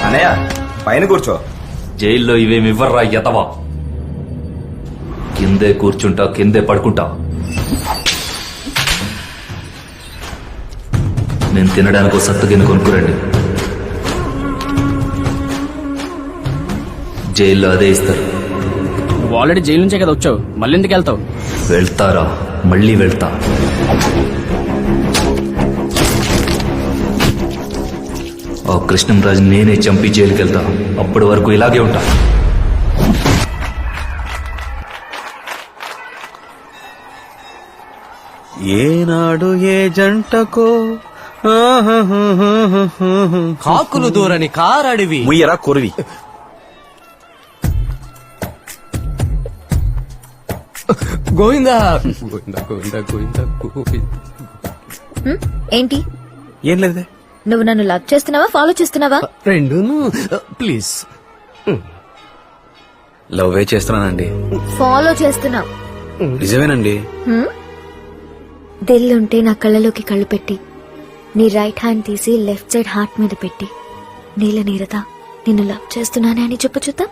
అనయ్య పైన కూర్చో. జైల్లో ఇవేమి ఇవ్వర్రా ఎతవా. కిందే కూర్చుంటా, కిందే పడుకుంటా. నేను తినడానికి సత్తుగిన కొనుక్కురండి. జైల్లో అదే ఇస్తారు. నువ్వు ఆల్రెడీ జైలు నుంచే కదా వచ్చావు, మళ్ళీ ఎందుకు వెళ్తావు? వెళ్తారా? మళ్ళీ వెళ్తా. ఆ కృష్ణంరాజు నేనే చంపి జైలుకి వెళ్తా. అప్పటి వరకు ఇలాగే ఉంటా. ఏనాడు ఏ జంటకో కాకులు దూరని కారడివి. ముయ్యరా కొరివి. గోవిందా గోవిందా గోవిందా గోవిందా గోవిందా. ఏంటి? ఏం లేదే. నువ్వు నన్ను లవ్ చేస్తున్నావా, ఫాలో చేస్తున్నావా? రెండును. ప్లీజ్. లవ్వే చేస్తున్నానండి. ఫాలో చేస్తున్నావు. నిజమేనండి. దిల్లుంటే నా కళ్ళలోకి కళ్ళు పెట్టి, నీ రైట్ హ్యాండ్ తీసి లెఫ్ట్ సైడ్ హార్ట్ మీద పెట్టి, నీళ్ళ నీరదా నిన్ను లవ్ చేస్తున్నానే అని చెప్పు చూద్దాం.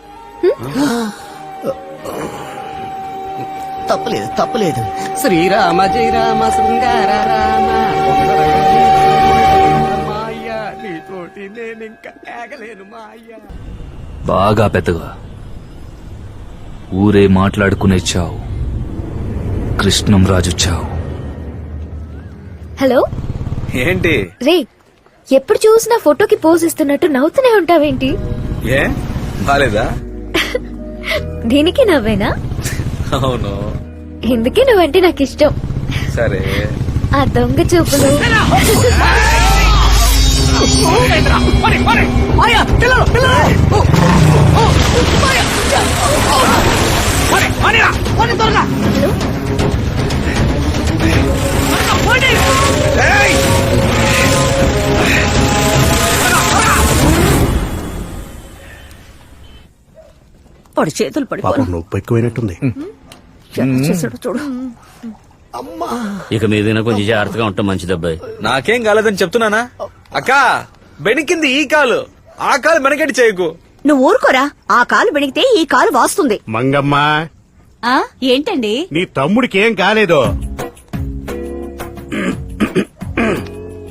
తప్పలేదు తప్పలేదు. శ్రీరామ జయ రామ శృంగార రామ మాయ నీతోటి నేనింకా ఆగలేను మాయ. బాగా పెద్దగా ఊరే మాట్లాడుకునే చావు. కృష్ణంరాజు చావు. హలో ఏంటి? రే, ఎప్పుడు చూసినా ఫోటోకి పోజ్ ఇస్తున్నట్టు నవ్వుతూనే ఉంటావేంటి? ఏ బాలేదా? దీనికి నవ్వేనా? అవును. ఎందుకే నువ్వంటే నాకు ఇష్టం. సరే. ఆ దొంగ చూపులు. పడి చేతులు పడి నొప్పి ఎక్కువైనట్టుంది. చూడు. ఇక మీదైనా కొంచెం జాగ్రత్తగా ఉంటాం మంచిది అబ్బాయి. నాకేం కాలేదని చెప్తున్నానా? అక్క బెణికింది ఈ కాలు, ఆ కాలు వెనకటి చేయకు. నువ్వు ఊరుకోరా, ఆ కాలు బెణికితే ఈ కాలు వాస్తుంది. మంగమ్మ, ఏంటండి? నీ తమ్ముడికి ఏం కాలేదు.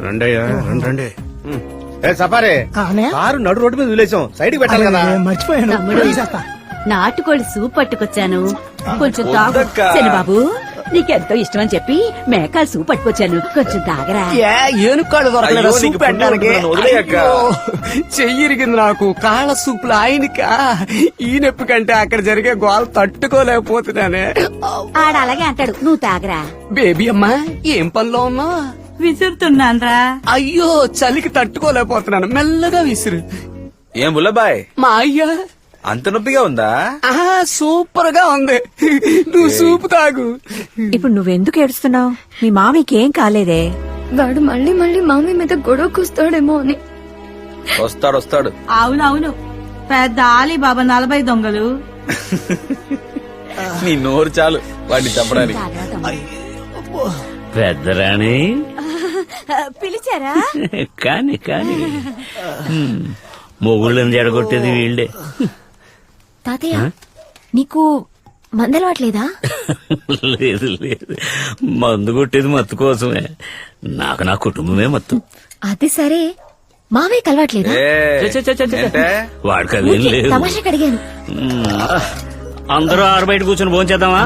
రండయ్యా రండి. సపారే కారు నడు రోడ్డు మీద వదిలేసాం, సైడ్కి పెట్టాలి కదా. మర్చిపోయాను. నాటుకోడి సూప్ పట్టుకొచ్చాను, కొంచెం తాగు. వద్దక్కా. బాబు నీకెంతో ఇష్టం అని చెప్పి మేకాల సూప్ పట్టుకొచ్చాను, కొంచెం తాగరా. ఏనుకాళ్ళు దొరకలేదా అయ్యో, సూప్ నీకు పెట్టడానికి? పుణ్యం ఉంటుంది, వదిలేయక్క. చెయ్యిరిగింది నాకు. కాళ్ళ సూపులు ఆయనకా, ఈ నొప్పి కంటే అక్కడ జరిగే గోల తట్టుకోలేకపోతున్నానే. ఆడ అలాగే అంటాడు, నువ్వు తాగరా. బేబీ అమ్మా ఏం పనిలో ఉన్నావు? విసురుతున్నాన్రా. అయ్యో చలికి తట్టుకోలేకపోతున్నాను, మెల్లగా విసురు. ఏం బుల్లబాయ్, మా అయ్యా అంత నొప్పిగా ఉందా? సూపర్ గా ఉంది. నువ్వు సూపు తాగు. ఇప్పుడు నువ్వెందుకు ఏడుస్తున్నావు? మీ మామికి ఏం కాలేదే? వాడు మళ్ళీ మళ్ళీ మామి మీద గొడవకొస్తాడేమో అని. వస్తాడు. అవునవును, పెద్ద ఆలీ బాబా 40 దొంగలు. నీ నోరు చాలు వాడిని చంపడానికి. పెద్దరాణి పిలిచారా? కాని మొగుళ్ళని జడగొట్టేది వీళ్ళే. తాతయ్య, నీకు మందలవాట్లేదా? లేదు మందు కొట్టేది మత్తు కోసమే, నాకు నా కుటుంబమే మత్తు. అది సరే, మావే కలవట్లేదా? వాడికి అదేం లేదు. తమాషాకి అడిగాను. అందరూ ఆరు బయట కూర్చొని భోంచేద్దామా?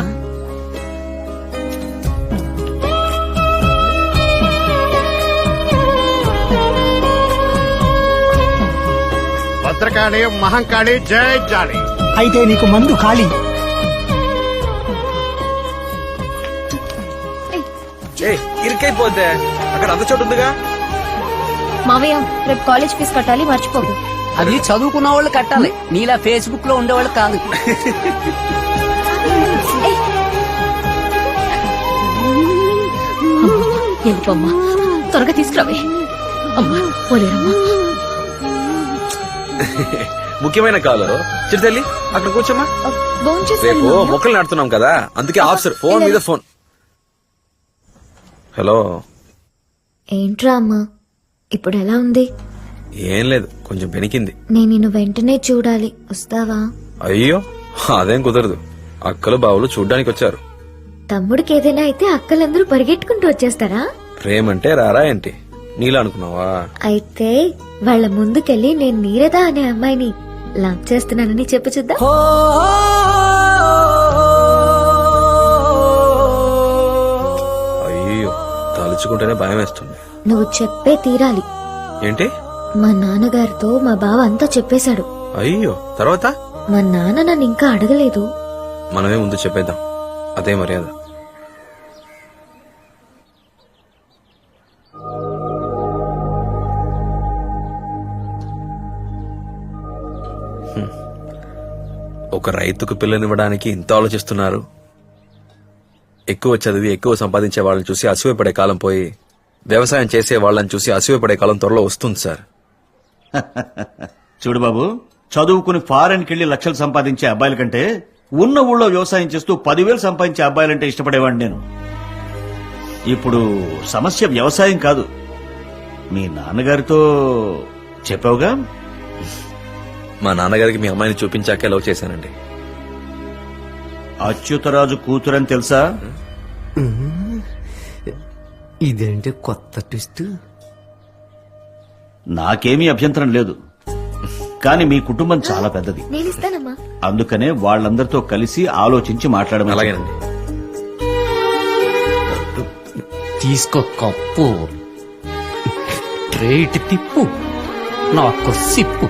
భద్రకాళి మహంకాళి జై జాలి. అయితే నీకు మందు ఖాళీ. ఇరికైపోతే అక్కడ అంత చోటు ఉందిగా. మావయ్య, రేపు కాలేజ్ ఫీజు కట్టాలి, మర్చిపోకు. అది చదువుకున్న వాళ్ళు కట్టాలి, నీలా ఫేస్బుక్ లో ఉండేవాళ్ళు కాదు. వెళ్ళిపోమ్మా, త్వరగా తీసుకురావే. అమ్మా పోలేరమ్మా. ముఖ్యమైన కాలు చిరుతల్లి, అక్కడ కూర్చోమ్మా. రేపు మొక్కలు నాడుతున్నాం కదా, అందుకే ఆఫీసర్ ఫోన్ మీద ఫోన్. హలో. ఏంట్రా అమ్మా, ఇప్పుడు ఎలా ఉంది? ఏం లేదు, కొంచెం పెనికింది. నేను నిన్ను వెంటనే చూడాలి, వస్తావా? అయ్యో అదేం కుదరదు. అక్కలు బావులు చూడ్డానికి వచ్చారు. తమ్ముడికి ఏదైనా అయితే అక్కలందరూ పరిగెట్టుకుంటూ వచ్చేస్తారా? ప్రేమంటే రారా ఏంటి, నీలా అనుకున్నావా? అయితే వాళ్ళ ముందుకెళ్ళి నేను నీరద అనే అమ్మాయిని లవ్ చేస్తున్నానని చెప్పు చూద్దాం. అయ్యో తలుచుకుంటేనే భయం వేస్తుంది. నువ్వు చెప్పే తీరాలి. ఏంటి? మా నాన్నగారితో మా బావ అంతా చెప్పేశాడు. అయ్యో తర్వాత? మా నాన్న నన్ను ఇంకా అడగలేదు. మనమే ముందు చెప్పేద్దాం, అదే మర్యాద. ఒక రైతుకు పిల్లనివ్వడానికి ఇంత ఆలోచిస్తున్నారు. ఎక్కువ చదివి ఎక్కువ సంపాదించే వాళ్ళని చూసి అసూయపడే కాలం పోయి వ్యవసాయం చేసే వాళ్ళని చూసి అసూయపడే కాలం త్వరలో వస్తుంది సార్. చూడు బాబు, చదువుకుని ఫారెన్కి వెళ్లి లక్షలు సంపాదించే అబ్బాయిల కంటే ఉన్న ఊళ్ళో వ్యవసాయం చేస్తూ 10,000 సంపాదించే అబ్బాయిలంటే ఇష్టపడేవాడిని నేను. ఇప్పుడు సమస్య వ్యవసాయం కాదు. మీ నాన్నగారితో చెప్పావుగా? మా నాన్నగారికి మీ అమ్మాయిని చూపించాకే లవ్ చేశానండి. అచ్యుతరాజు కూతురని తెలుసా? ఇదేంటి కొత్త ట్విస్ట్? నాకేమీ అభ్యంతరం లేదు, కానీ మీ కుటుంబం చాలా పెద్దది. నేను ఇస్తానమ్మా. అందుకనే వాళ్ళందరితో కలిసి ఆలోచించి మాట్లాడమని. అలాగేనండి. తీసుకో కప్పు, రేటు తిప్పు, నాకు సిప్పు.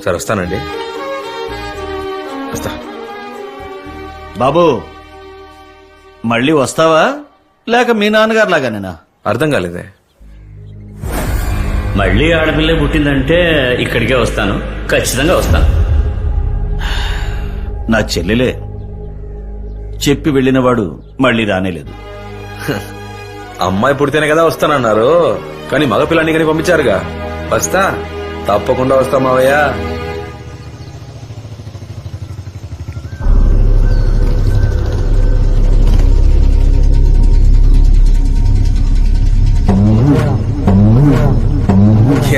సార్ వస్తానండి, వస్తా. బాబు మళ్ళీ వస్తావా లేక మీ నాన్నగారు లాగానేనా? అర్థం కాలేదే. మళ్ళీ ఆడపిల్లే పుట్టిందంటే ఇక్కడికే వస్తాను, ఖచ్చితంగా వస్తాను. నా చెల్లెలే, చెప్పి వెళ్ళినవాడు మళ్ళీ రానేలేదు. అమ్మాయి పుడితేనే కదా వస్తానన్నారు, కానీ మగ పిల్లాన్ని కానీ పంపించారుగా. వస్తా, తప్పకుండా వస్తా మావయ్య.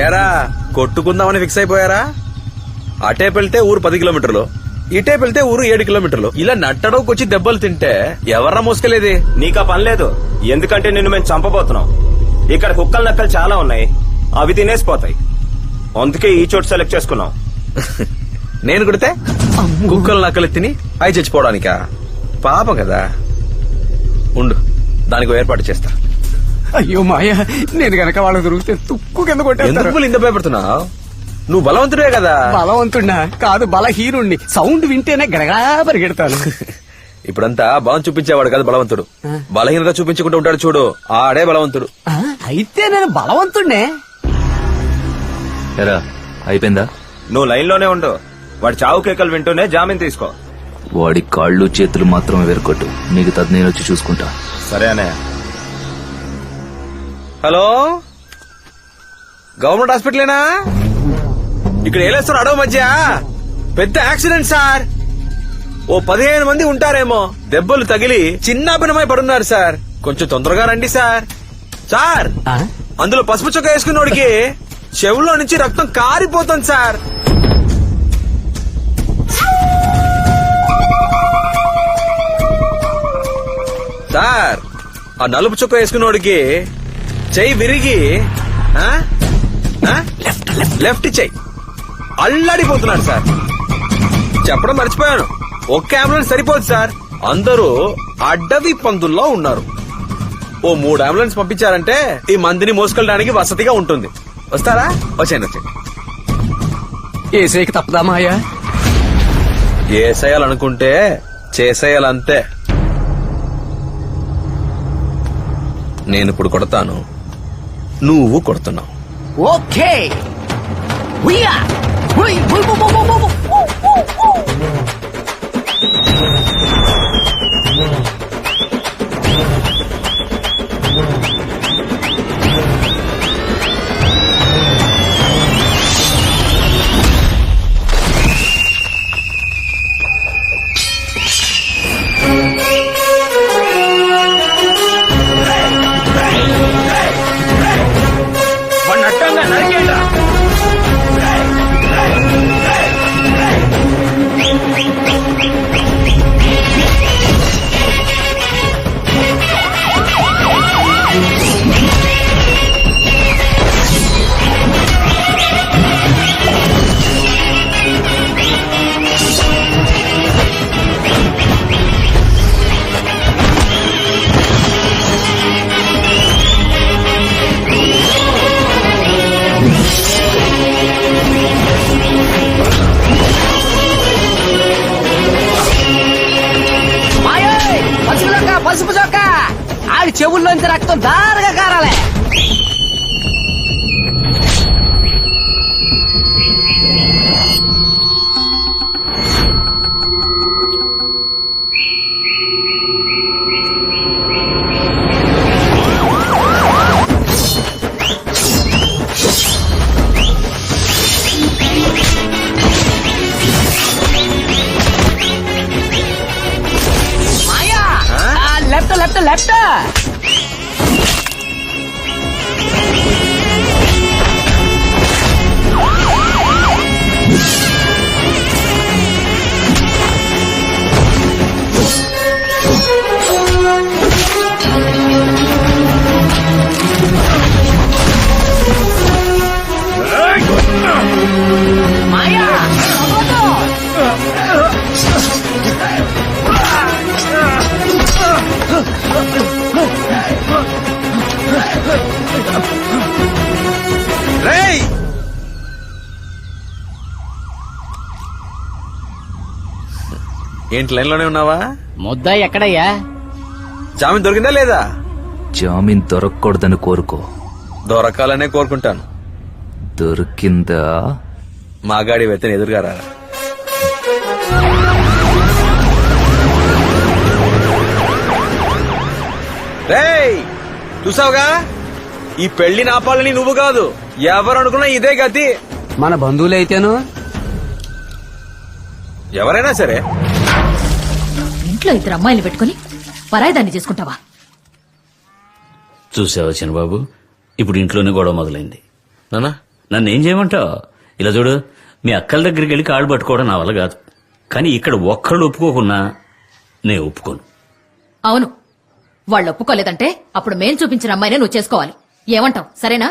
ఏరా కొట్టుకుందామని ఫిక్స్ అయిపోయారా? అటే వెళ్తే ఊరు 10 కిలోమీటర్లు, ఇటే వెళ్తే ఊరు 7 కిలోమీటర్లు. ఇలా నట్టడవుకొచ్చి దెబ్బలు తింటే ఎవర్రా మోసుకెళ్ళేది? నీకా పని లేదు, ఎందుకంటే నిన్ను మేము చంపబోతున్నాం. ఇక్కడ కుక్కలు నక్కలు చాలా ఉన్నాయి, అవి తినేసిపోతాయి. అందుకే ఈ చోటు సెలెక్ట్ చేసుకున్నాం. నేను కుడితే కుక్కలు నక్కలు తిని అవి చచ్చిపోవడానికా? పాపం కదా. ఉండు, దానికి ఏర్పాటు చేస్తా. అయ్యో మాయ, నేను గనక వాళ్ళకి దొరికితే తుక్కు కింద కొట్టేస్తారు. ఎందుకు ఇంత భయపడుతున్నావు? నువ్వు బలవంతుడే కదా. బలవంతున్నా కాదు, బలహీనుణ్ణి. సౌండ్ వింటేనే గడగా పరిగెడతాను. ఇప్పుడంతా బలం చూపించేవాడు కాదు బలవంతుడు, బలహీనత చూపించుకుంటూ ఉంటాడు చూడు, ఆడే బలవంతుడు. ఆ, అయితే నేను బలవంతుణ్ణే. ఎరా అయిపోయిందా? నువ్వు లైన్ లోనే ఉండు, వాడి చావు కేకలు వింటూనే జామీన్ తీసుకో. వాడి కాళ్ళు చేతులు మాత్రమే వేరుకొట్టు, మిగతాది నేను వచ్చి చూసుకుంటా. సరే అన్నయ్య. హలో, గవర్నమెంట్ హాస్పిటలేనా? ఇక్కడ ఏలేస్తారు అడవి మధ్య పెద్ద యాక్సిడెంట్ సార్. ఓ 15 మంది ఉంటారేమో, దెబ్బలు తగిలి చిన్నాభిన్నమై పడున్నారు సార్. కొంచెం తొందరగా రండి సార్. సార్, ఆ? అందులో పసుపు చొక్క వేసుకున్నోడికి చెవులో నుంచి రక్తం కారిపోతుంది సార్. సార్, ఆ నలుపు చొక్క వేసుకున్నోడికి చెయ్యి విరిగి లెఫ్ట్ చెయ్యి అల్లాడిపోతున్నాడు సార్. చెప్పడం మర్చిపోయాను, ఒక్క అంబులెన్స్ సరిపోదు సార్, అందరూ అడ్డవి పందుల్లో ఉన్నారు. ఓ 3 అంబులెన్స్ పంపించారంటే ఈ మందిని మోసుకెళ్ళడానికి వసతిగా ఉంటుంది. వస్తారా? వచ్చేయండి వచ్చేయండి. ఏసేకి తప్పదా మాయ? ఏసేయాలనుకుంటే చేసేయాలంతే. నేను ఇప్పుడు కొడతాను, నువ్వు కొడుతున్నావు. ఓకే. రేయ్ ఏంటి లైన్ లోనే ఉన్నావా? ముద్ద ఎక్కడయ్యా? జామీన్ దొరికిందా లేదా? జామీన్ దొరకకూడదని కోరుకో. దొరకాలనే కోరుకుంటాను. దొరికిందా? మాగాడి వెతని ఎదురుగా రా. రేయ్ చూసావుగా, ఈ పెళ్లి నాపాలని నువ్వు కాదు, ఎవరు అనుకున్నా ఇదే గతి. మన బంధువులైతేను ఎవరైనా సరే. ఇంట్లో ఇద్దరు అమ్మాయిలు పెట్టుకుని పరాయిదాన్ని చేసుకుంటావా? చూసావా చిన్నబాబు, ఇప్పుడు ఇంట్లోనే గొడవ మొదలైంది. నానా నన్ను ఏం చేయమంటావు? ఇలా చూడు, మీ అక్కల దగ్గరికి వెళ్ళి కాళ్ళు పట్టుకోవడం నా వల్ల కాదు. కానీ ఇక్కడ ఒక్కళ్ళు ఒప్పుకోకున్నా నేను ఒప్పుకోను. అవును, వాళ్ళు ఒప్పుకోలేదంటే అప్పుడు మేం చూపించిన అమ్మాయినే నువ్వు చేసుకోవాలి. ఏమంటావు? సరేనా?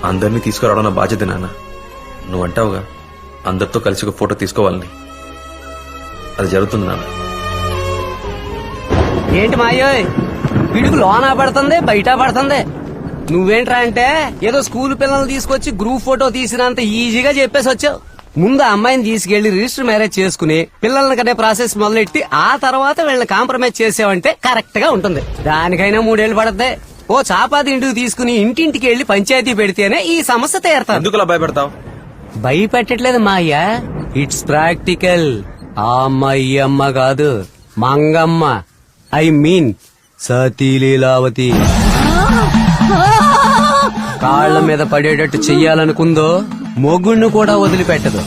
అందరినీ తీసుకురావడం నా బాధ్యత నాన్న. నువ్వు అంటావుగా అందరితో కలిసి ఒక ఫోటో తీసుకోవాలని, అది జరుగుతుంది నాన్న. ఏంటి మాయోయ్, పిడుగు లోనా పడుతుంది బయట పడుతుంది. నువ్వేంట్రా అంటే ఏదో స్కూల్ పిల్లల్ని తీసుకొచ్చి గ్రూప్ ఫోటో తీసినంత ఈజీగా చెప్పేసి వచ్చావు. ముందు ఆ అమ్మాయిని తీసుకెళ్లి రిజిస్టర్ మ్యారేజ్ చేసుకుని పిల్లల్ని కనే ప్రాసెస్ మొదలెట్టి ఆ తర్వాత వీళ్ళని కాంప్రమైజ్ చేసావంటే కరెక్ట్ గా ఉంటుంది. దానికైనా 3 ఏళ్లు పడద్దే. ఓ చాపాది ఇంటికి తీసుకుని ఇంటింటికి వెళ్లి పంచాయతీ పెడితేనే ఈ సమస్య తీరుతాను. ఎందుకు అలా భయపెడతావు? భయపెట్టట్లేదు మాయ్యా, ఇట్స్ ప్రాక్టికల్. ఆ అమ్మ ఈ అమ్మ కాదు, మంగమ్మ. I mean సతీలీలావతి. కాళ్ల మీద పడేటట్టు చెయ్యాలనుకుందో మొగుణ్ణి కూడా వదిలిపెట్టదు.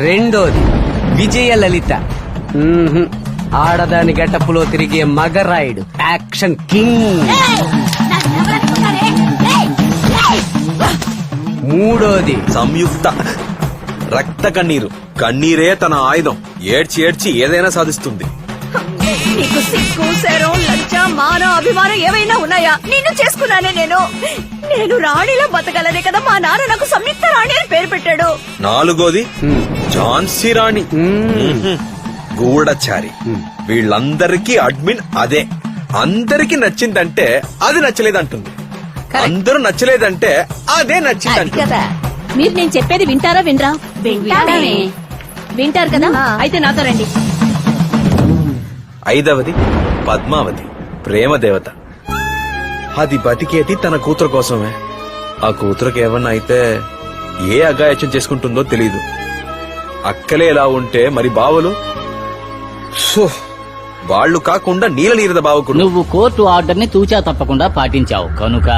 రెండోది విజయ లలిత. ఆడదాని గెటప్పులో తిరిగే మగరాయుడు, యాక్షన్ కింగ్. మూడోది సంయుక్త. రక్త కన్నీరు. కన్నీరే తన ఆయుధం. ఏడ్చి ఏడ్చి ఏదైనా సాధిస్తుంది. నీకు సిగ్గు, శరం, లజ్జ, మాన, అభిమానం ఏమైనా ఉన్నాయా? నిన్ను చేసుకున్నానే నేను రాణిలో బతకాలనే కదా మా నాన్న నాకు సంయుక్త రాణి అని పేరు పెట్టాడు. నాలుగోది ఝాన్సీ రాణి. గూఢచారి. వీళ్ళందరికీ అడ్మిన్ అదే. అందరికి నచ్చిందంటే అది నచ్చలేదంటుంది. అందరూ నచ్చలేదంటే అదే నచ్చిందంట. కదా మీరు నేను చెప్పేది వింటారా వినరా? వింటారు కదా, అయితే నాతో రండి. ఐదవది పద్మావతి. ప్రేమ దేవత. అది బతికేది తన కూతురు కోసమే. ఆ కూతురుకి ఏమన్నా అయితే ఏ అగాయత్యం చేసుకుంటుందో తెలీదు. అక్కలే ఎలా ఉంటే మరి బావలు? సో, వాళ్ళు కాకుండా నీలనీరద బావకు. నువ్వు కోర్టు ఆర్డర్ ని తూచా తప్పకుండా పాటించావు కనుక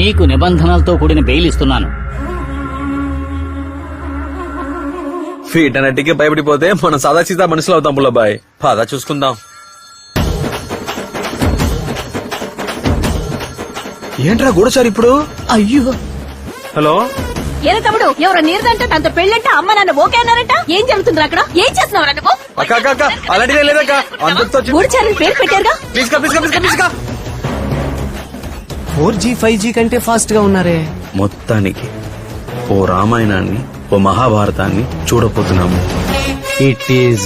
నీకు నిబంధనలతో కూడిన బెయిల్ ఇస్తున్నాను. వీటన్నిటికీ భయపడిపోతే మనం సాదాసీదా మనుషులు అవుతాం బుల్లబాయ్. పద చూసుకుందాం. ఏంట్రా గూఢచారి ఇప్పుడు? అయ్యో, హలో ఏరా తమ్ముడు, ఎవరో నీరుదంటే తనతో పెళ్ళంటే అమ్మ నాన్న ఓకే అన్నారంట. ఏం జరుగుతుందిరా అక్కడ? ఏం చేస్తున్నావురా నువ్వు? అక్క అక్క అక్క అలాంటిదే లేదక్క. అందరితో గూఢచారులు పేరు పెట్టారుగా. 4G 5G కంటే ఫాస్ట్ గా ఉన్నారే. మొత్తానికి ఓ రామాయణాన్ని, ఓ మహాభారతాన్ని చూడపోతున్నాము. It is